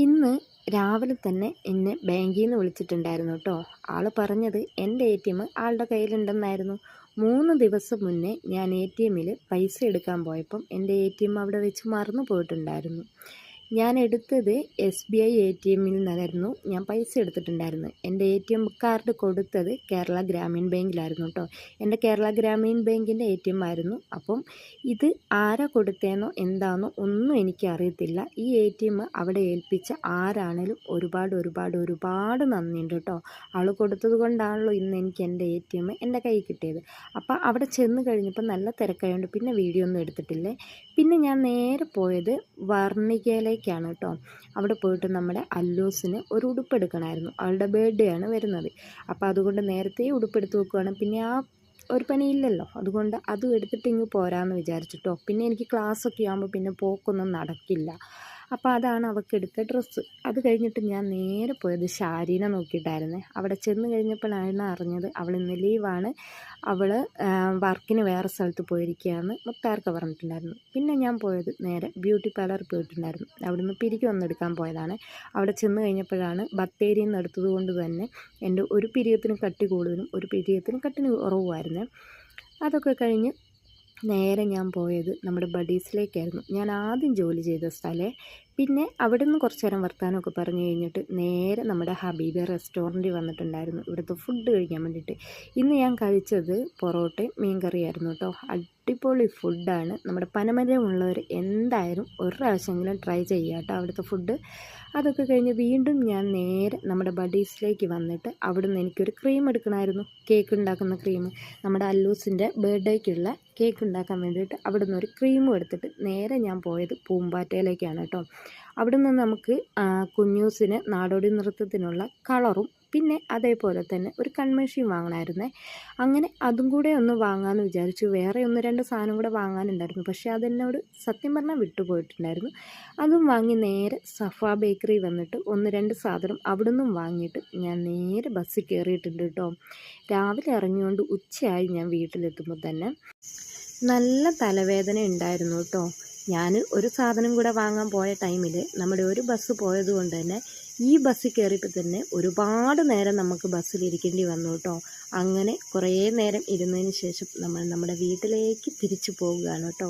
ഇന്ന് രാവിലെ തന്നെ എന്നെ ബാങ്കിൽ നിന്ന് വിളിച്ചിട്ടുണ്ടായിരുന്നു കേട്ടോ. ആൾ പറഞ്ഞത് എൻ്റെ ATM ആളുടെ കയ്യിലുണ്ടെന്നായിരുന്നു. 3 ദിവസം മുന്നേ ഞാൻ ATMൽ പൈസ എടുക്കാൻ പോയപ്പം എൻ്റെ ATM അവിടെ വെച്ച് മറന്നു പോയിട്ടുണ്ടായിരുന്നു. ഞാൻ എടുത്തത് SBI ATMൽ നിന്നായിരുന്നു ഞാൻ പൈസ എടുത്തിട്ടുണ്ടായിരുന്നു. എൻ്റെ ATM കാർഡ് കൊടുത്തത് കേരള ഗ്രാമീൺ ബാങ്കിലായിരുന്നു കേട്ടോ. എൻ്റെ കേരള ഗ്രാമീൺ ബാങ്കിൻ്റെ ATM ആയിരുന്നു. അപ്പം ഇത് ആരാ കൊടുത്തതെന്നോ എന്താണെന്നോ ഒന്നും എനിക്ക് അറിയത്തില്ല. ഈ ATM അവിടെ ഏൽപ്പിച്ച ആരാണേലും ഒരുപാട് നന്ദിയുണ്ട് കേട്ടോ. ആൾ കൊടുത്തത് കൊണ്ടാണല്ലോ ഇന്ന് എനിക്ക് എൻ്റെ ATM എൻ്റെ കയ്യിൽ കിട്ടിയത്. അപ്പോൾ അവിടെ ചെന്ന് കഴിഞ്ഞപ്പോൾ നല്ല തിരക്കായതുകൊണ്ട് പിന്നെ വീഡിയോ ഒന്നും എടുത്തിട്ടില്ലേ. പിന്നെ ഞാൻ നേരെ പോയത് വർണ്ണികയിലേക്കാണ് കേട്ടോ. അവിടെ പോയിട്ട് നമ്മുടെ അല്ലൂസിന് ഒരു ഉടുപ്പെടുക്കണമായിരുന്നു. അവളുടെ ബർത്ത്ഡേ ആണ് വരുന്നത്. അപ്പോൾ അതുകൊണ്ട് നേരത്തെ ഉടുപ്പെടുത്ത് വെക്കുകയാണ്. പിന്നെ ആ ഒരു പണിയില്ലല്ലോ, അതുകൊണ്ട് അതും എടുത്തിട്ട് ഇങ്ങ് പോരാമെന്ന് വിചാരിച്ചിട്ടോ. പിന്നെ എനിക്ക് ക്ലാസ്സൊക്കെ ആകുമ്പോൾ പിന്നെ പോക്കൊന്നും നടക്കില്ല. അപ്പോൾ അതാണ് അവൾക്ക് എടുത്ത ഡ്രസ്സ്. അത് കഴിഞ്ഞിട്ട് ഞാൻ നേരെ പോയത് ഷാരീനെ നോക്കിയിട്ടായിരുന്നേ. അവിടെ ചെന്ന് കഴിഞ്ഞപ്പോഴാണ് അറിഞ്ഞത് അവൾ ഇന്ന് ലീവാണ്, അവൾ വർക്കിന് വേറെ സ്ഥലത്ത് പോയിരിക്കുകയാണ് മുത്താർക്ക് പറഞ്ഞിട്ടുണ്ടായിരുന്നു. പിന്നെ ഞാൻ പോയത് നേരെ ബ്യൂട്ടി പാർലറിൽ പോയിട്ടുണ്ടായിരുന്നു. അവിടെ നിന്ന് പിരികം ഒന്നെടുക്കാൻ പോയതാണ്. അവിടെ ചെന്ന് കഴിഞ്ഞപ്പോഴാണ് ബത്തേരിയിൽ നിന്ന് എടുത്തത് കൊണ്ട് തന്നെ എൻ്റെ ഒരു പിരിയത്തിന് കട്ടി കൂടുതലും ഒരു പിരിയത്തിന് കട്ടിന് കുറവുമായിരുന്നു. അതൊക്കെ കഴിഞ്ഞ് നേരെ ഞാൻ പോയത് നമ്മുടെ ബഡീസിലേക്കായിരുന്നു. ഞാൻ ആദ്യം ജോലി ചെയ്ത സ്ഥലേ. പിന്നെ അവിടെ നിന്ന് കുറച്ച് നേരം വർത്താനമൊക്കെ പറഞ്ഞു കഴിഞ്ഞിട്ട് നേരെ നമ്മുടെ ഹബീബ റെസ്റ്റോറൻറ്റിൽ വന്നിട്ടുണ്ടായിരുന്നു ഇവിടുത്തെ ഫുഡ് കഴിക്കാൻ വേണ്ടിയിട്ട്. ഇന്ന് ഞാൻ കഴിച്ചത് പൊറോട്ടയും മീൻ കറിയായിരുന്നു കേട്ടോ. അടിപൊളി ഫുഡാണ്. നമ്മുടെ പനമരമുള്ളവർ എന്തായാലും ഒരു പ്രാവശ്യമെങ്കിലും ട്രൈ ചെയ്യുക കേട്ടോ അവിടുത്തെ ഫുഡ്. അതൊക്കെ കഴിഞ്ഞ് വീണ്ടും ഞാൻ നേരെ നമ്മുടെ ബഡീസിലേക്ക് വന്നിട്ട് അവിടുന്ന് എനിക്കൊരു ക്രീം എടുക്കണമായിരുന്നു, കേക്ക് ഉണ്ടാക്കുന്ന ക്രീം. നമ്മുടെ അല്ലൂസിൻ്റെ ബർത്ത്ഡേക്കുള്ള കേക്ക് ഉണ്ടാക്കാൻ വേണ്ടിയിട്ട് അവിടുന്ന് ഒരു ക്രീമും എടുത്തിട്ട് നേരെ ഞാൻ പോയത് പൂമ്പാറ്റയിലേക്കാണ് കേട്ടോ. അവിടുന്ന് നമുക്ക് കുഞ്ഞൂസിന് നാടോടി നൃത്തത്തിനുള്ള കളറും പിന്നെ അതേപോലെ തന്നെ ഒരു കൺമെഷീൻ വാങ്ങണമായിരുന്നേ. അങ്ങനെ അതും കൂടെ ഒന്ന് വാങ്ങാമെന്ന് വിചാരിച്ചു. വേറെ 1-2 സാധനം കൂടെ വാങ്ങാനുണ്ടായിരുന്നു, പക്ഷേ അതെന്നോട് സത്യം പറഞ്ഞാൽ വിട്ടുപോയിട്ടുണ്ടായിരുന്നു. അതും വാങ്ങി നേരെ സഫ ബേക്കറി വന്നിട്ട് 1-2 സാധനം അവിടെ നിന്നും വാങ്ങിയിട്ട് ഞാൻ നേരെ ബസ്സിൽ കയറിയിട്ടുണ്ട് കേട്ടോ. രാവിലെ ഇറങ്ങിയോണ്ട് ഉച്ചയായി ഞാൻ വീട്ടിലെത്തുമ്പോൾ തന്നെ. നല്ല തലവേദന ഉണ്ടായിരുന്നു കേട്ടോ. ഞാൻ ഒരു സാധനം കൂടെ വാങ്ങാൻ പോയ ടൈമിൽ നമ്മുടെ ഒരു ബസ് പോയത് കൊണ്ട് തന്നെ ഈ ബസ്സിൽ കയറിയപ്പോൾ തന്നെ ഒരുപാട് നേരം നമുക്ക് ബസ്സിലിരിക്കേണ്ടി വന്നു കേട്ടോ. അങ്ങനെ കുറേ നേരം ഇരുന്നതിന് ശേഷം നമ്മൾ നമ്മുടെ വീട്ടിലേക്ക് തിരിച്ചു പോവുകയാണ് കേട്ടോ.